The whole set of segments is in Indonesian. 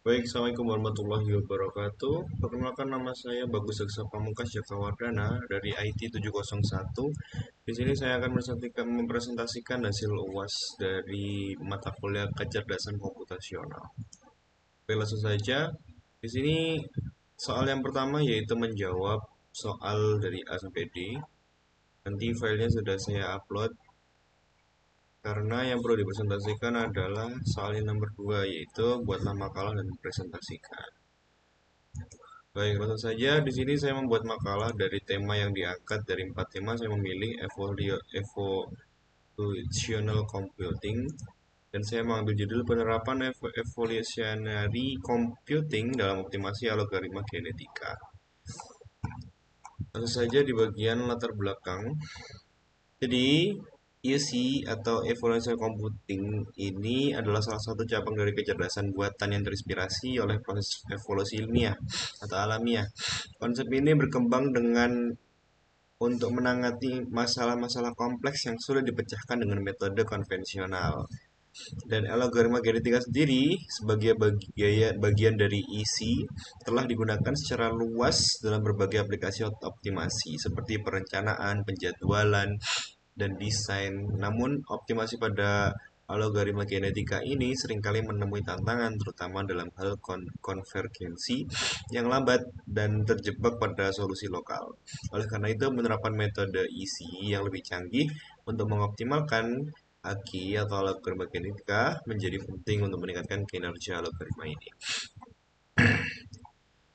Baik, Assalamualaikum warahmatullahi wabarakatuh. Perkenalkan, nama saya Bagus Eksa Pamungkas Jakawardana dari IT 701. Di sini saya akan mempresentasikan hasil UAS dari mata kuliah kecerdasan komputasional. Oke, langsung saja. Di sini soal yang pertama yaitu menjawab soal dari A sampai D. Nanti filenya sudah saya upload karena yang perlu dipresentasikan adalah soal yang nomor 2 yaitu buatlah makalah dan presentasikan. Baik, langsung saja di sini saya membuat makalah dari tema yang diangkat dari 4 tema. Saya memilih evolutional computing dan saya mengambil judul penerapan evolutionary computing dalam optimasi algoritma genetika. Langsung saja di bagian latar belakang. Jadi, EC atau Evolutionary Computing ini adalah salah satu cabang dari kecerdasan buatan yang terinspirasi oleh proses evolusi ilmiah atau alamiah. Konsep ini berkembang untuk menangani masalah-masalah kompleks yang sulit dipecahkan dengan metode konvensional. Dan algoritma genetika sendiri sebagai bagian dari EC telah digunakan secara luas dalam berbagai aplikasi optimasi seperti perencanaan, penjadwalan, dan desain. Namun, optimasi pada algoritma genetika ini seringkali menemui tantangan, terutama dalam hal konvergensi yang lambat dan terjebak pada solusi lokal. Oleh karena itu, penerapan metode EC yang lebih canggih untuk mengoptimalkan AGI atau algoritma genetika menjadi penting untuk meningkatkan kinerja algoritma ini.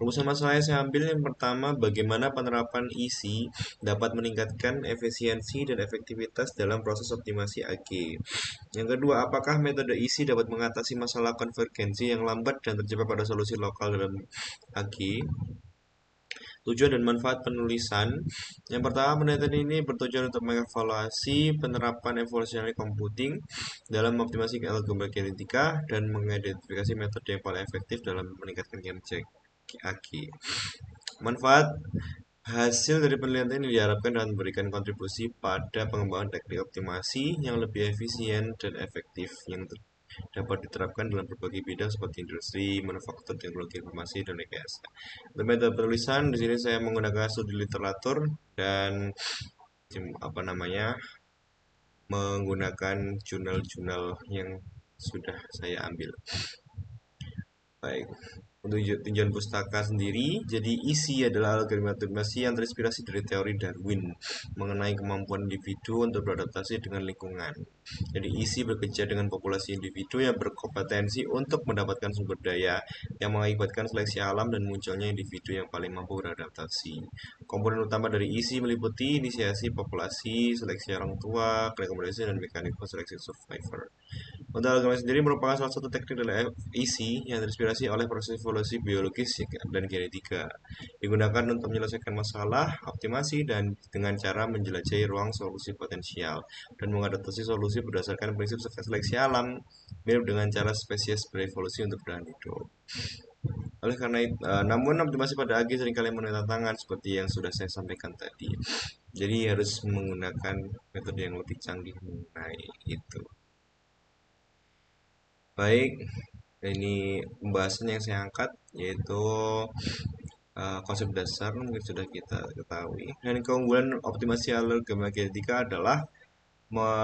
Rumusan masalah yang saya ambil yang pertama, bagaimana penerapan EC dapat meningkatkan efisiensi dan efektivitas dalam proses optimasi AG. Yang kedua, apakah metode EC dapat mengatasi masalah konvergensi yang lambat dan terjebak pada solusi lokal dalam AG. Tujuan dan manfaat penulisan. Yang pertama, penelitian ini bertujuan untuk mengevaluasi penerapan evolutionary computing dalam optimasi algoritma genetika dan mengidentifikasi metode yang paling efektif dalam meningkatkan kinerja AG. Manfaat hasil dari penelitian ini diharapkan dapat memberikan kontribusi pada pengembangan teknik optimasi yang lebih efisien dan efektif yang dapat diterapkan dalam berbagai bidang seperti industri, manufaktur, teknologi informasi, dan rekayasa. Untuk metode penulisan, di sini saya menggunakan studi literatur dan menggunakan jurnal-jurnal yang sudah saya ambil. Baik, untuk tujuan pustaka sendiri, jadi isi adalah algoritma optimasi yang terinspirasi dari teori Darwin mengenai kemampuan individu untuk beradaptasi dengan lingkungan. Jadi isi bekerja dengan populasi individu yang berkompetensi untuk mendapatkan sumber daya yang mengakibatkan seleksi alam dan munculnya individu yang paling mampu beradaptasi. Komponen utama dari isi meliputi inisiasi populasi, seleksi orang tua, rekomendasi, dan mekanisme seleksi survivor. Untuk algoritma sendiri merupakan salah satu teknik dari EC yang terinspirasi oleh proses evolusi biologis dan genetika. Digunakan untuk menyelesaikan masalah, optimasi, dan dengan cara menjelajahi ruang solusi potensial dan mengadaptasi solusi berdasarkan prinsip seleksi alam, mirip dengan cara spesies berevolusi untuk bertahan hidup. Oleh karena itu, namun optimasi pada AG seringkali menemui tantangan seperti yang sudah saya sampaikan tadi. Jadi harus menggunakan metode yang lebih canggih mengenai itu. Baik, ini pembahasan yang saya angkat yaitu konsep dasar mungkin sudah kita ketahui. Dan keunggulan optimasi algoritma genetika adalah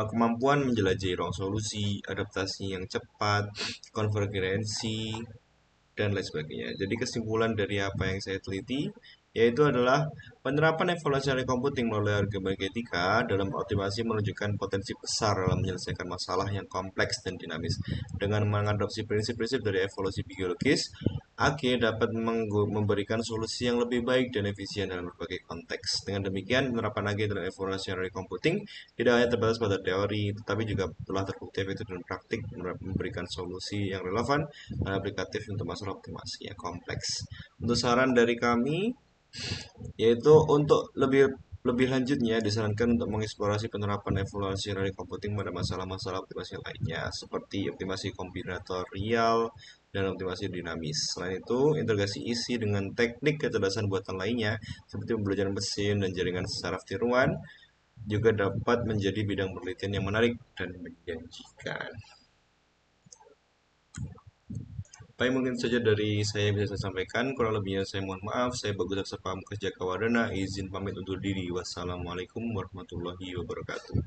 kemampuan menjelajahi ruang solusi, adaptasi yang cepat, konvergensi, dan lain sebagainya. Jadi kesimpulan dari apa yang saya teliti yaitu adalah penerapan evolutionary computing melalui algoritma genetika dalam optimasi menunjukkan potensi besar dalam menyelesaikan masalah yang kompleks dan dinamis. Dengan mengadopsi prinsip-prinsip dari evolusi biologis, AG dapat memberikan solusi yang lebih baik dan efisien dalam berbagai konteks. Dengan demikian, penerapan AG dalam evolutionary computing tidak hanya terbatas pada teori, tetapi juga telah terbukti efektif dan praktik memberikan solusi yang relevan dan aplikatif untuk masalah optimasi yang kompleks. Untuk saran dari kami, yaitu untuk lebih lebih lanjutnya disarankan untuk mengeksplorasi penerapan evolutionary computing pada masalah-masalah optimasi lainnya seperti optimasi kombinatorial dan optimasi dinamis. Selain itu, integrasi isi dengan teknik kecerdasan buatan lainnya seperti pembelajaran mesin dan jaringan saraf tiruan juga dapat menjadi bidang penelitian yang menarik dan menjanjikan. Baik, mungkin saja dari saya yang bisa saya sampaikan. Kurang lebihnya saya mohon maaf. Saya Bagus Sapam Kerja Kawadana. Izin pamit undur diri. Wassalamualaikum warahmatullahi wabarakatuh.